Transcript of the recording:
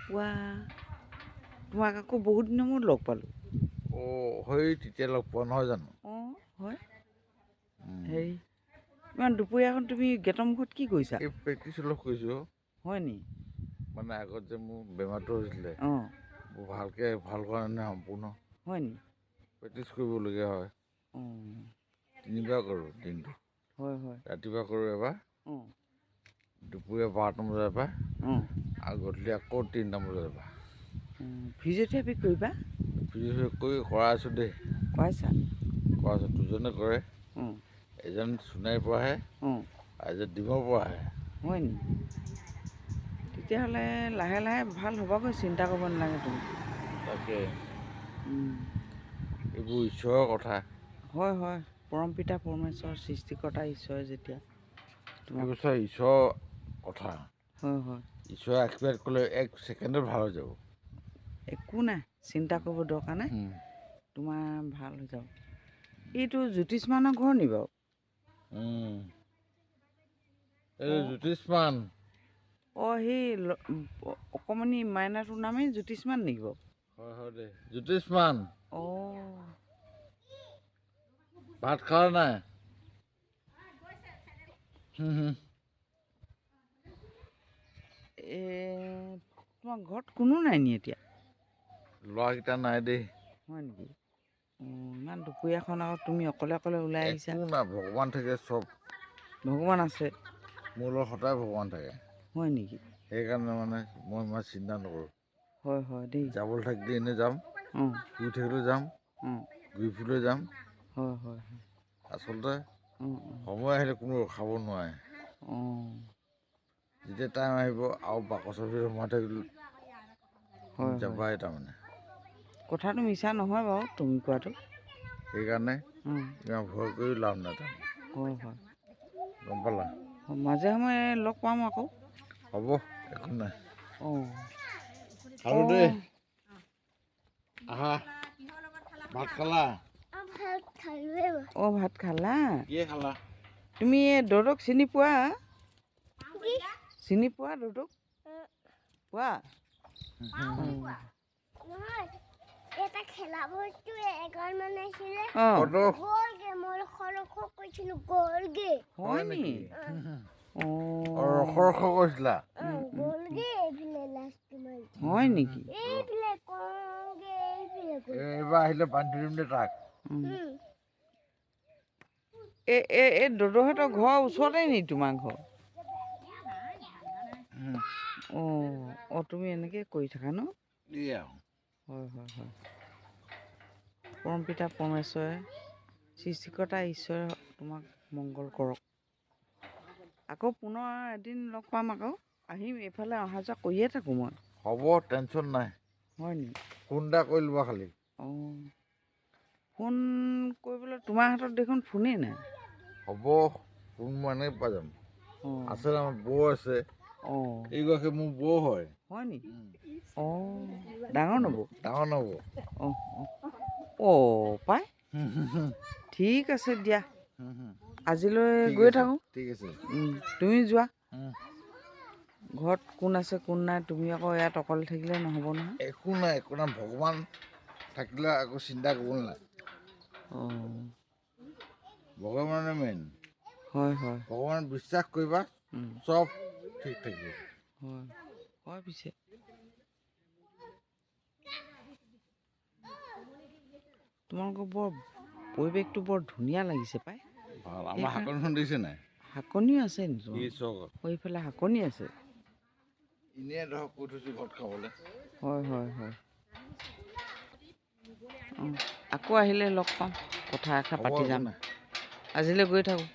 পুৱা তোমাক আকৌ বহুত দিনৰ মূৰত লগ পালোঁ। সেই তেতিয়া লগ পোৱা নহয় জানো? অঁ হয়। হেৰি ইমান দুপৰীয়াখন তুমি গেটৰ মুখত কি কৰিছা? এই প্ৰেক্টিচ অলপ কৰিছোঁ। হয় নি? মানে আগত যে মোৰ বেমাৰটো হৈছিলে, অঁ মোৰ ভালকৈ ভাল কৰা নাই সম্পূৰ্ণ। হয় নি? প্ৰেক্টিচ কৰিবলগীয়া হয়। অঁ 3বাৰ কৰোঁ দিনটো। হয় হয়। ৰাতিপুৱা কৰোঁ এবাৰ, অঁ দুপৰীয়া 12টা বজাৰ পৰা, অঁ আৰু গধূলি আকৌ 3টা বজাৰ পৰা। ফিজিঅ'থেৰাপি কৰিবা? ফিজিঅ'থেৰাপি কৰাই আছোঁ দেই। কৰাইছা? কৰা আছোঁ, দুজনে কৰে। অঁ এজন সোণাৰীৰ পৰা আহে অঁ আৰু এজন ডিমৰ পৰা আহে। হয় নি? তেতিয়াহ'লে লাহে লাহে ভাল হ'বগৈ, চিন্তা কৰিব নালাগে তুমি। তাকে এইবোৰ ঈশ্বৰৰ কথা। হয় হয়, পৰমপিতা পৰমেশ্বৰ সৃষ্টিকৰ্তা ঈশ্বৰে যেতিয়া তোমাক এইবোৰ চব ঈশ্বৰৰ কথা। হয় হয়। ঈশ্বৰে আশীৰ্বাদ কৰিলে 1 ছেকেণ্ডত ভাল হৈ যাব। একো নাই, চিন্তা কৰিব দৰকাৰ নাই, তোমাৰ ভাল হৈ যাব। এইটো জ্যোতিষ্মানৰ ঘৰ নি বাৰু? এই জ্যোতিষ্মান। অঁ সেই অকণমানি মাইনাটোৰ নামেই জ্যোতিষ্মান নেকি বাৰু? হয় হয় দে, জ্যোতিষ্মান। অঁ ভাত খালা নাই? তোমাৰ ঘৰত কোনো নাই নি এতিয়া? ল'ৰাকেইটা নাই দেই। হয় নেকি? অঁ ইমান দুপৰীয়াখন আকৌ তুমি অকলে অকলে ওলাই আহিছা। একো নাই, ভগৱান থাকে চব। ভগৱান আছে। মোৰ লগত সদায় ভগৱান থাকে। হয় নেকি? সেইকাৰণে মানে মই ইমান চিন্তা নকৰোঁ। হয় হয় দেই। যাবলৈ থাকিলে এনেই যাম, অঁ শুই থাকিলেও যাম, অঁ ঘূৰি ফুৰিলেও যাম। হয় হয় হয়। আচলতে অঁ অঁ সময় আহিলে কোনো ৰখাব নোৱাৰে। অঁ যেতিয়া টাইম আহিব আৰু বাকচৰ ভিতৰত সোমাই থাকিলোঁ হয় তুমি হয় যাবাই তাৰমানে। কথাটো মিছা নহয় বাৰু তুমি কোৱাটো। সেইকাৰণে ইমান ভয় কৰি লাভ নাই তাৰমানে। হয় হয়। গম পালা? মাজে সময়ে লগ পাম আকৌ। হ'ব, একো নাই। অঁ খালোঁ দেই। অঁ আহা, ভাত খালা? অঁ ভাত খালা? কিহে খালা? তুমি এই দদৌক চিনি পোৱা? চিনি পোৱা দদৌক? পোৱা? এটা খেলা বস্তু এগাল মান আছিলে। অঁ গ'লগে, মই ৰখ কৈছিলো গ'লগে। হয় নি? অঁ ৰখ কৈছিলা? গ'লগে এইফালে লাষ্টটো মাৰি। হয় নেকি? এইফালে কওঁগে এইফালে এইবাৰ আহিলে বান্ধি দিম দে তাক। এই দদৌহঁতৰ ঘৰৰ ওচৰতে নি তোমাৰ ঘৰ? অঁ তুমি এনেকৈ কৰি থাকা ন? হয় হয় হয়। পৰমপিতা পৰমেশ্বৰে সৃষ্টিকৰ্তা ঈশ্বৰে তোমাক মংগল কৰক। আকৌ পুনৰ এদিন লগ পাম আকৌ, আহিম এইফালে অহা যোৱা কৰিয়ে থাকোঁ মই। হ'ব টেনশ্যন নাই। হয় নি? ফোন এটা কৰি ল'বা খালি। অঁ ফোন কৰিবলৈ তোমাৰ হাতত দেখোন ফোনেই নাই। হ'ব, ফোন মই এনেকৈ পাই যাম। অঁ আছে আমাৰ বৌ আছে। অঁ এইগৰাকী মোৰ বৌ হয়। হয় নেকি? অঁ ডাঙৰ নবৌ? ডাঙৰ নবৌ। অঁ অঁ পাই। ঠিক আছে দিয়া। আজিলৈ ঠিক গৈ আছে, থাকোঁ। ঠিক আছে। তুমি যোৱা। ঘৰত কোন আছে কোন নাই তুমি আকৌ ইয়াত অকলে থাকিলে নহ'ব নহয়। একো নাই একো নাই, ভগৱান থাকিলে একো চিন্তা কৰিব নালাগে। অঁ ভগৱানে মেইন। হয় হয়। ভগৱানক বিশ্বাস কৰিবা চব ঠিক থাকিব। হয় হয় পিছে। তোমালোকৰ পৰিৱেশটো বৰ ধুনীয়া লাগিছে পাই। ভাল, আমাৰ শাকনিখন দেখিছে নাই? শাকনিও আছে নেকি? এই চক এইফালে শাকনি আছে। এনেই ধৰক কৈ থৈছোঁ ঘৰত খাবলৈ। হয় হয় হয়। অঁ আকৌ আহিলে লগ পাম, কথা এষাৰ হ'ব পাতি একো যাম। নাই। আজিলৈ গৈ থাকোঁ।